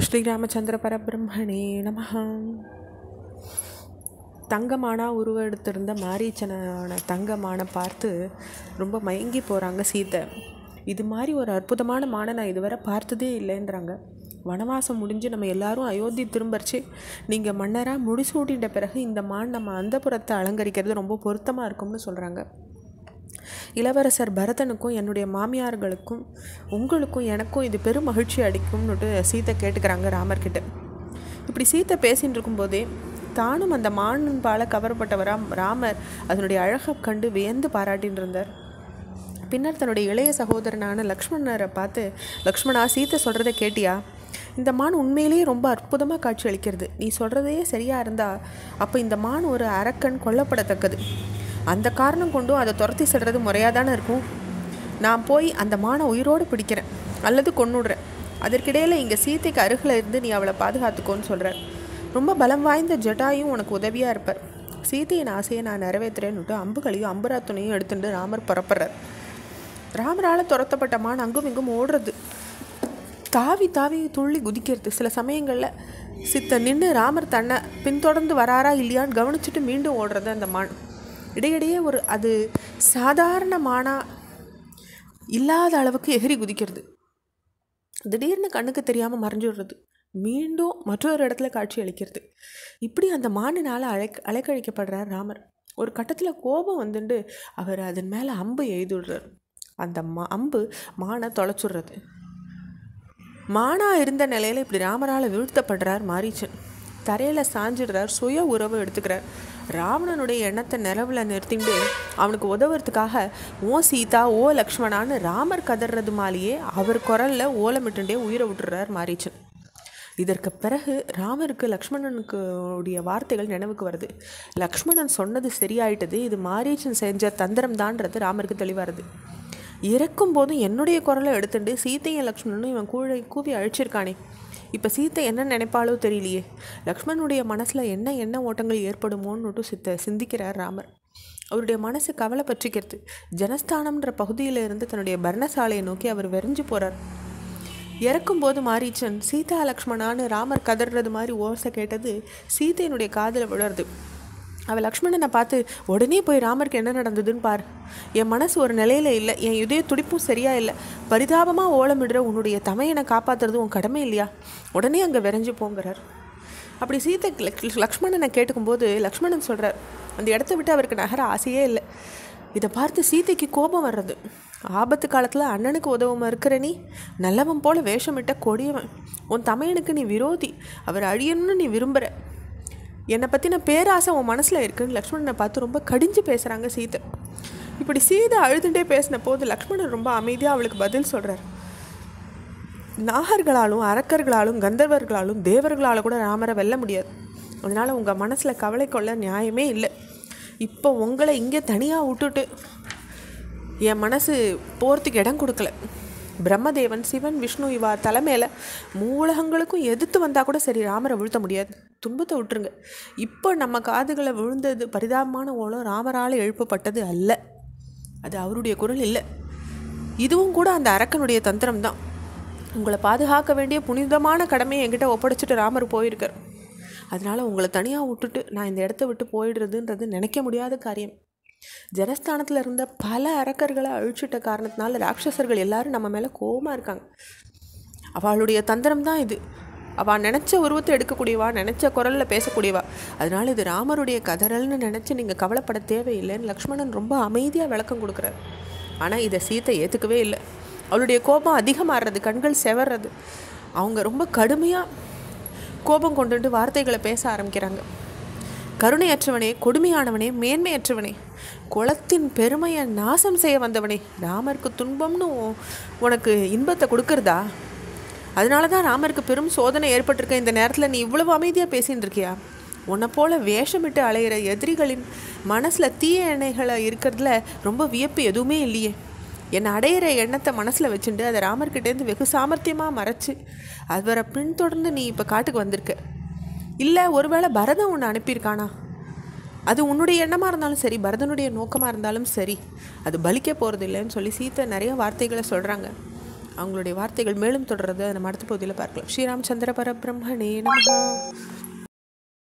ஸ்ரீராமச்சந்திர பரபிரம்மணே நமஹ. தங்கமானா உருவம் எடுத்திருந்த மாரீச்சனான தங்கமான பார்த்து ரொம்ப மயங்கி போகிறாங்க சீதை. இது மாதிரி ஒரு அற்புதமான மானை நான் இதுவரை பார்த்ததே இல்லைன்றாங்க. வனவாசம் முடிஞ்சு நம்ம எல்லாரும் அயோத்தி திரும்பரிச்சு நீங்கள் மன்னராக முடிசூட்டிட்ட பிறகு இந்த மான் நம்ம அந்தப்புறத்தை அலங்கரிக்கிறது ரொம்ப பொருத்தமாக இருக்கும்னு சொல்கிறாங்க. இளவரசர் பரதனுக்கும் என்னுடைய மாமியார்களுக்கும் உங்களுக்கும் எனக்கும் இது பெரும் மகிழ்ச்சி அளிக்கும்னுட்டு சீதை கேட்டுக்கிறாங்க ராமர்கிட்ட. இப்படி சீதை பேசின்னு இருக்கும்போதே தானும் அந்த மானின்பால கவரப்பட்டவராக ராமர் அதனுடைய அழகை கண்டு வியந்து பாராட்டின்னு இருந்தார். பின்னர் தன்னுடைய இளைய சகோதரனான லக்ஷ்மணரை பார்த்து, லக்ஷ்மணா, சீதை சொல்கிறத கேட்டியா? இந்த மான் உண்மையிலேயே ரொம்ப அற்புதமாக காட்சி அளிக்கிறது. நீ சொல்கிறதே சரியாக இருந்தால் அப்போ இந்த மான் ஒரு அரக்கன் கொல்லப்படத்தக்கது. அந்த காரணம் கொண்டும் அதை துரத்தி செல்றது முறையாக தானே இருக்கும். நான் போய் அந்த மானை உயிரோடு பிடிக்கிறேன் அல்லது கொன்னுடுறேன். அதற்கிடையில் இங்கே சீதைக்கு அருகில் இருந்து நீ அவளை பாதுகாத்துக்கோன்னு சொல்கிறார். ரொம்ப பலம் வாய்ந்த ஜட்டாயும் உனக்கு உதவியாக இருப்பார். சீதையின் ஆசையை நான் நிறைவேற்றுறேன்னுட்டு அம்புகளையும் அம்பராத்துணையும் எடுத்துட்டு ராமர் புறப்படுறார். ராமரால் துரத்தப்பட்ட மான் அங்கும் இங்கும் ஓடுறது, தாவி தாவி துள்ளி குதிக்கிறது. சில சமயங்களில் சித்த நின்று ராமர் தன்னை பின்தொடர்ந்து வராரா இல்லையான்னு கவனிச்சுட்டு மீண்டும் ஓடுறது அந்த மான். இடையிடையே அது சாதாரண மானாக இல்லாத அளவுக்கு எகிரி குதிக்கிறது. திடீர்னு கண்ணுக்கு தெரியாமல் மறைஞ்சு விடுறது, மீண்டும் மற்றொரு இடத்துல காட்சி அளிக்கிறது. இப்படி அந்த மானினால் அலைக்கழிக்கப்படுறார் ராமர். ஒரு கட்டத்தில் கோபம் வந்துட்டு அவர் அதன் மேலே அம்பு எய்துடுறார். அந்த அம்பு மானை தொலைச்சுடுறது. மானாக இருந்த நிலையில் இப்படி ராமரால் வீழ்த்தப்படுறார் மாரீச்சன். தரையில் சாஞ்சிடுறார், சுய உறவு எடுத்துக்கிறார். ராவணனுடைய எண்ணத்தை நிலவில் நிறுத்திட்டு அவனுக்கு உதவுறதுக்காக ஓ சீதா, ஓ லக்ஷ்மணான்னு ராமர் கதறது மாலையே அவர் குரலில் ஓலமிட்டுண்டே உயிரை விட்டுறார் மாரீச்சன். இதற்கு பிறகு ராமருக்கு லக்ஷ்மணனுக்கு உடைய வார்த்தைகள் நினைவுக்கு வருது. லக்ஷ்மணன் சொன்னது சரியாயிட்டது, இது மாரீச்சன் செஞ்ச தந்திரம் தான்றது ராமருக்கு தெளிவாருது. இறக்கும் போதும் என்னுடைய குரலை எடுத்துட்டு சீத்தையும் லக்ஷ்மணனும் இவன் கூவி அழிச்சிருக்கானே, இப்போ சீத்தை என்ன நினைப்பாலோ தெரியலையே, லக்ஷ்மணனுடைய மனசில் என்ன ஓட்டங்கள் ஏற்படுமோன்னுட்டு சிந்திக்கிறார் ராமர். அவருடைய மனசு கவலை பற்றிக்கிறது. ஜனஸ்தானம்ன்ற பகுதியில் இருந்து தன்னுடைய பர்ணசாலையை நோக்கி அவர் விரைஞ்சு போகிறார். இறக்கும்போது மாரீச்சன் சீதா லக்ஷ்மணான்னு ராமர் கதறது மாதிரி ஓசை கேட்டது சீதையினுடைய காதில் விழருது. அவள் லக்ஷ்மணனை பார்த்து, உடனே போய் ராமருக்கு என்ன நடந்ததுன்னு பார். என் மனசு ஒரு நிலையில் இல்லை, என் இதய துடிப்பும் சரியா இல்லை. பரிதாபமாக ஓலமிடுற உன்னுடைய தமையனை காப்பாற்றுறது உன் கடமை இல்லையா? உடனே அங்கே விரைஞ்சு போங்கிறார். அப்படி சீதை லக்ஷ்மணனை கேட்டுக்கும்போது லக்ஷ்மணன் சொல்கிறார், அந்த இடத்த விட்டு அவருக்கு நகர ஆசையே இல்லை. இதை பார்த்து சீதைக்கு கோபம் வர்றது. ஆபத்து காலத்தில் அண்ணனுக்கு உதவமாக இருக்கிற நீ நல்லவன் போல வேஷமிட்ட கொடியவன். உன் தமையனுக்கு நீ விரோதி, அவர் அழியணும்னு நீ விரும்புகிற. என்னை பற்றின பேராசை உன் மனசில் இருக்குன்னு லக்ஷ்மணனை பார்த்து ரொம்ப கடிஞ்சு பேசுகிறாங்க சீதை. இப்படி சீதை அழுதுண்டே பேசின போது லக்ஷ்மணன் ரொம்ப அமைதியாக அவளுக்கு பதில் சொல்கிறார். நாகர்களாலும் அரக்கர்களாலும் கந்தர்வர்களாலும் தேவர்களால் கூட ராமரை வெல்ல முடியாது. அதனால் உங்கள் மனசில் கவலை கொள்ள நியாயமே இல்லை. இப்போ உங்களை இங்கே தனியாக விட்டுட்டு என் மனசு போகிறதுக்கு இடம் கொடுக்கல. பிரம்மதேவன், சிவன், விஷ்ணு இவா தலைமையில் மூலகங்களுக்கும் எதிர்த்து வந்தால் கூட சரி, ராமரை வீழ்த்த முடியாது. துன்பத்தை விட்டுருங்க. இப்போ நம்ம காதுகளை விழுந்தது பரிதாபமான ஓலம் ராமரால் எழுப்பப்பட்டது அல்ல, அது அவருடைய குரல் இல்லை. இதுவும் கூட அந்த அரக்கனுடைய தந்திரம் தான். உங்களை பாதுகாக்க வேண்டிய புனிதமான கடமையை என்கிட்ட ஒப்படைச்சிட்டு ராமர் போயிருக்கார். அதனால் உங்களை தனியாக விட்டுட்டு நான் இந்த இடத்த விட்டு போயிடுறதுன்றது நினைக்க முடியாத காரியம். ஜனஸ்தானத்தில் இருந்த பல அரக்கர்களை அழிச்சிட்ட காரணத்தினால ராட்சசர்கள் எல்லாரும் நம்ம மேலே கோபமாக இருக்காங்க. அவளுடைய தந்திரம் தான் இது. அவள் நினச்ச உருவத்தை எடுக்கக்கூடியவா, நினச்ச குரலில் பேசக்கூடியவா. அதனால் இது ராமருடைய கதறல்னு நினச்சி நீங்கள் கவலைப்பட தேவையில்லைன்னு லக்ஷ்மணன் ரொம்ப அமைதியாக விளக்கம் கொடுக்குறார். ஆனால் இதை சீத்தை ஏற்றுக்கவே இல்லை. அவளுடைய கோபம் அதிகமாகிறது, கண்கள் செவறது. அவங்க ரொம்ப கடுமையாக கோபம் கொண்டுட்டு வார்த்தைகளை பேச ஆரம்பிக்கிறாங்க. கருணையற்றவனே, கொடுமையானவனே, மேன்மையற்றவனே, குலத்தின் பெருமையை நாசம் செய்ய வந்தவனே, ராமருக்கு துன்பம்னு உனக்கு இன்பத்தை கொடுக்கறதா? அதனால தான் ராமருக்கு பெரும் சோதனை ஏற்பட்டிருக்க இந்த நேரத்தில் நீ இவ்வளவு அமைதியாக பேசின்னு இருக்கியா? உன்னை போல் வேஷமிட்டு அலையிற எதிரிகளின் மனசில் தீய எண்ணெய்களை இருக்கிறதுல ரொம்ப வியப்பு எதுவுமே இல்லையே. என்னை அடையிற எண்ணத்தை மனசில் வச்சுட்டு அதை ராமர்கிட்டேருந்து வெகு சாமர்த்தியமாக மறைச்சி அவரை பின்தொடர்ந்து நீ இப்போ காட்டுக்கு வந்திருக்க. இல்லை ஒருவேளை பரதன் உன்னை அனுப்பியிருக்கானா? அது உன்னுடைய எண்ணமாக இருந்தாலும் சரி, பரதனுடைய நோக்கமாக இருந்தாலும் சரி, அது பலிக்க போகிறது இல்லைன்னு சொல்லி சீத்தை நிறைய வார்த்தைகளை சொல்கிறாங்க. அவங்களுடைய வார்த்தைகள் மேலும் தொடர்றது நம்ம அடுத்த பகுதியில் பார்க்கலாம். ஸ்ரீராமச்சந்திர பரபிரம்மணே நமஹ.